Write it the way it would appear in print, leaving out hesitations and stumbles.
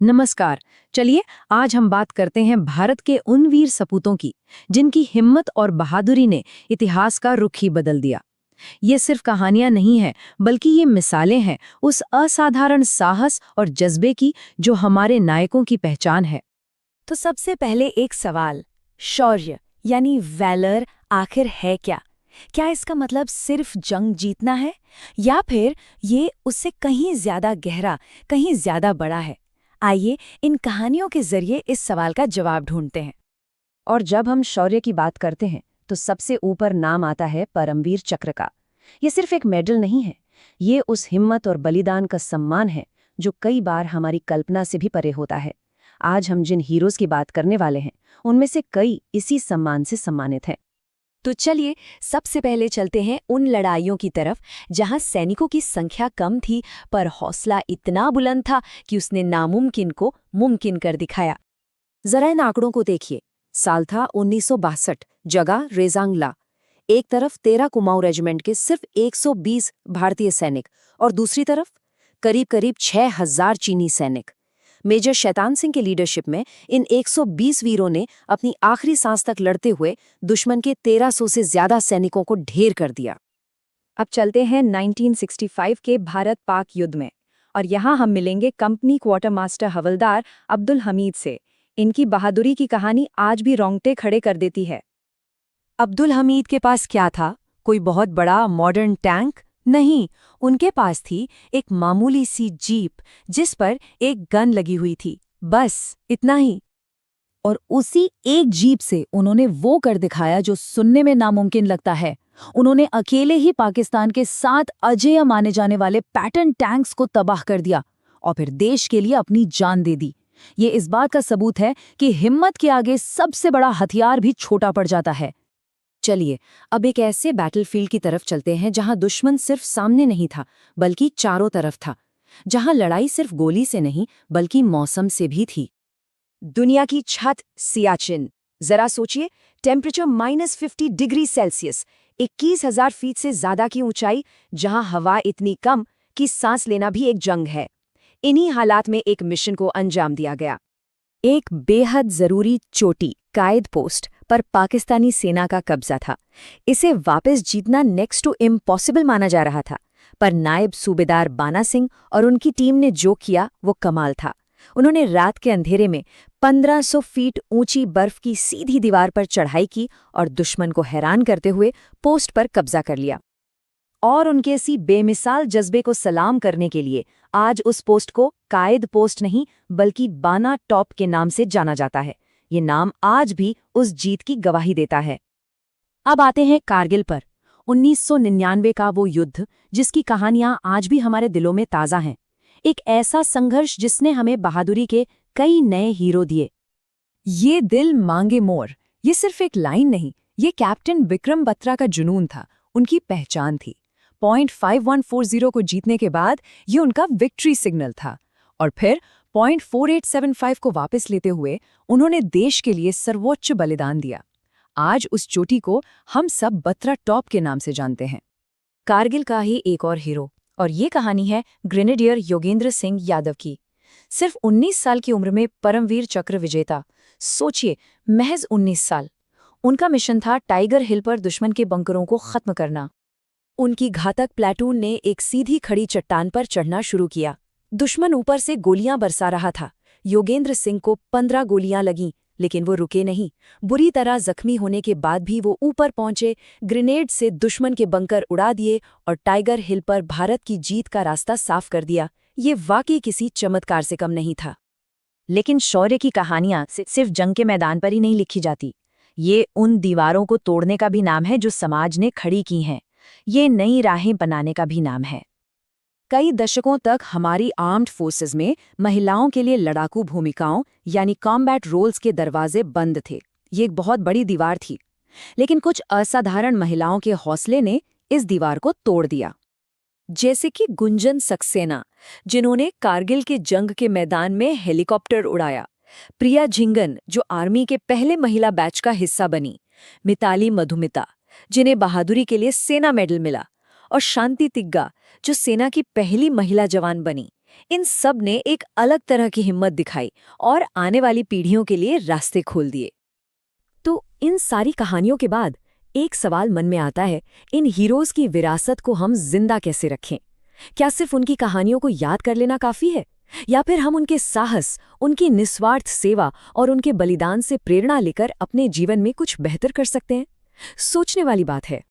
नमस्कार। चलिए आज हम बात करते हैं भारत के उन वीर सपूतों की जिनकी हिम्मत और बहादुरी ने इतिहास का रुख ही बदल दिया। ये सिर्फ कहानियां नहीं हैं, बल्कि ये मिसालें हैं उस असाधारण साहस और जज्बे की जो हमारे नायकों की पहचान है। तो सबसे पहले एक सवाल, शौर्य यानी वैलर आखिर है क्या? क्या इसका मतलब सिर्फ जंग जीतना है या फिर ये उससे कहीं ज्यादा गहरा, कहीं ज्यादा बड़ा है? आइए इन कहानियों के जरिए इस सवाल का जवाब ढूंढते हैं। और जब हम शौर्य की बात करते हैं तो सबसे ऊपर नाम आता है परमवीर चक्र का। ये सिर्फ एक मेडल नहीं है, ये उस हिम्मत और बलिदान का सम्मान है जो कई बार हमारी कल्पना से भी परे होता है। आज हम जिन हीरोज की बात करने वाले हैं उनमें से कई इसी सम्मान से सम्मानित हैं। तो चलिए सबसे पहले चलते हैं उन लड़ाइयों की तरफ जहां सैनिकों की संख्या कम थी पर हौसला इतना बुलंद था कि उसने नामुमकिन को मुमकिन कर दिखाया। जरा इन आंकड़ों को देखिए। साल था 1962, जगह रेजांगला। एक तरफ 13 कुमाऊं रेजिमेंट के सिर्फ 120 भारतीय सैनिक और दूसरी तरफ करीब करीब 6000 चीनी सैनिक। मेजर शैतान सिंह के लीडरशिप में इन 120 वीरों ने अपनी आखिरी सांस तक लड़ते हुए दुश्मन के 1300 से ज्यादा सैनिकों को ढेर कर दिया। अब चलते हैं 1965 के भारत पाक युद्ध में और यहाँ हम मिलेंगे कंपनी क्वार्टर मास्टर हवलदार अब्दुल हमीद से। इनकी बहादुरी की कहानी आज भी रोंगटे खड़े कर देती है। अब्दुल हमीद के पास क्या था? कोई बहुत बड़ा मॉडर्न टैंक नहीं, उनके पास थी एक मामूली सी जीप जिस पर एक गन लगी हुई थी, बस इतना ही। और उसी एक जीप से उन्होंने वो कर दिखाया जो सुनने में नामुमकिन लगता है। उन्होंने अकेले ही पाकिस्तान के 7 अजेय माने जाने वाले पैटर्न टैंक्स को तबाह कर दिया और फिर देश के लिए अपनी जान दे दी। ये इस बात का सबूत है कि हिम्मत के आगे सबसे बड़ा हथियार भी छोटा पड़ जाता है। चलिए अब एक ऐसे बैटलफील्ड की तरफ चलते हैं जहां दुश्मन सिर्फ सामने नहीं था बल्कि चारों तरफ था, जहां लड़ाई सिर्फ गोली से नहीं बल्कि मौसम से भी थी। दुनिया की छत सियाचिन। जरा सोचिए, टेम्परेचर -50 डिग्री सेल्सियस, 21,000 फीट से ज्यादा की ऊंचाई, जहां हवा इतनी कम कि सांस लेना भी एक जंग है। इन्हीं हालात में एक मिशन को अंजाम दिया गया। एक बेहद जरूरी चोटी कायद पोस्ट पर पाकिस्तानी सेना का कब्जा था। इसे वापस जीतना नेक्स्ट टू इम्पॉसिबल माना जा रहा था, पर नायब सूबेदार बाना सिंह और उनकी टीम ने जो किया वो कमाल था। उन्होंने रात के अंधेरे में 1500 फीट ऊंची बर्फ की सीधी दीवार पर चढ़ाई की और दुश्मन को हैरान करते हुए पोस्ट पर कब्जा कर लिया। और उनके इसी बेमिसाल जज्बे को सलाम करने के लिए आज उस पोस्ट को कायद पोस्ट नहीं बल्कि बाना टॉप के नाम से जाना जाता है। ये नाम आज भी उस जीत की गवाही देता है। अब आते हैं कारगिल पर। 1999 का वो युद्ध जिसकी कहानियां आज भी हमारे दिलों में ताज़ा हैं। एक ऐसा संघर्ष जिसने हमें बहादुरी के कई नए हीरो दिए। ये दिल मांगे मोर, ये सिर्फ एक लाइन नहीं, ये कैप्टन विक्रम बत्रा का जुनून था, उनकी पहचान थी। पॉइंट 5140 को जीतने के बाद ये उनका विक्ट्री सिग्नल था और फिर पॉइंट 4875 को वापस लेते हुए उन्होंने देश के लिए सर्वोच्च बलिदान दिया। आज उस चोटी को हम सब बत्रा टॉप के नाम से जानते हैं। कारगिल का ही एक और हीरो, और ये कहानी है ग्रेनेडियर योगेंद्र सिंह यादव की। सिर्फ 19 साल की उम्र में परमवीर चक्र विजेता। सोचिए, महज 19 साल। उनका मिशन था टाइगर हिल पर दुश्मन के बंकरों को खत्म करना। उनकी घातक प्लेटून ने एक सीधी खड़ी चट्टान पर चढ़ना शुरू किया। दुश्मन ऊपर से गोलियां बरसा रहा था। योगेंद्र सिंह को 15 गोलियां लगीं, लेकिन वो रुके नहीं। बुरी तरह जख्मी होने के बाद भी वो ऊपर पहुंचे, ग्रेनेड से दुश्मन के बंकर उड़ा दिए और टाइगर हिल पर भारत की जीत का रास्ता साफ कर दिया। ये वाकई किसी चमत्कार से कम नहीं था। लेकिन शौर्य की कहानियां सिर्फ जंग के मैदान पर ही नहीं लिखी जाती। ये उन दीवारों को तोड़ने का भी नाम है जो समाज ने खड़ी की हैं। ये नई राहें बनाने का भी नाम है। कई दशकों तक हमारी आर्म्ड फोर्सेस में महिलाओं के लिए लड़ाकू भूमिकाओं यानी कॉम्बैट रोल्स के दरवाजे बंद थे। ये एक बहुत बड़ी दीवार थी, लेकिन कुछ असाधारण महिलाओं के हौसले ने इस दीवार को तोड़ दिया। जैसे कि गुंजन सक्सेना, जिन्होंने कारगिल के जंग के मैदान में हेलीकॉप्टर उड़ाया। प्रिया झिंगन, जो आर्मी के पहले महिला बैच का हिस्सा बनी। मिताली मधुमिता, जिन्हें बहादुरी के लिए सेना मेडल मिला। और शांति तिग्गा, जो सेना की पहली महिला जवान बनी। इन सब ने एक अलग तरह की हिम्मत दिखाई और आने वाली पीढ़ियों के लिए रास्ते खोल दिए। तो इन सारी कहानियों के बाद एक सवाल मन में आता है, इन हीरोज की विरासत को हम जिंदा कैसे रखें? क्या सिर्फ उनकी कहानियों को याद कर लेना काफी है, या फिर हम उनके साहस, उनकी निस्वार्थ सेवा और उनके बलिदान से प्रेरणा लेकर अपने जीवन में कुछ बेहतर कर सकते हैं? सोचने वाली बात है।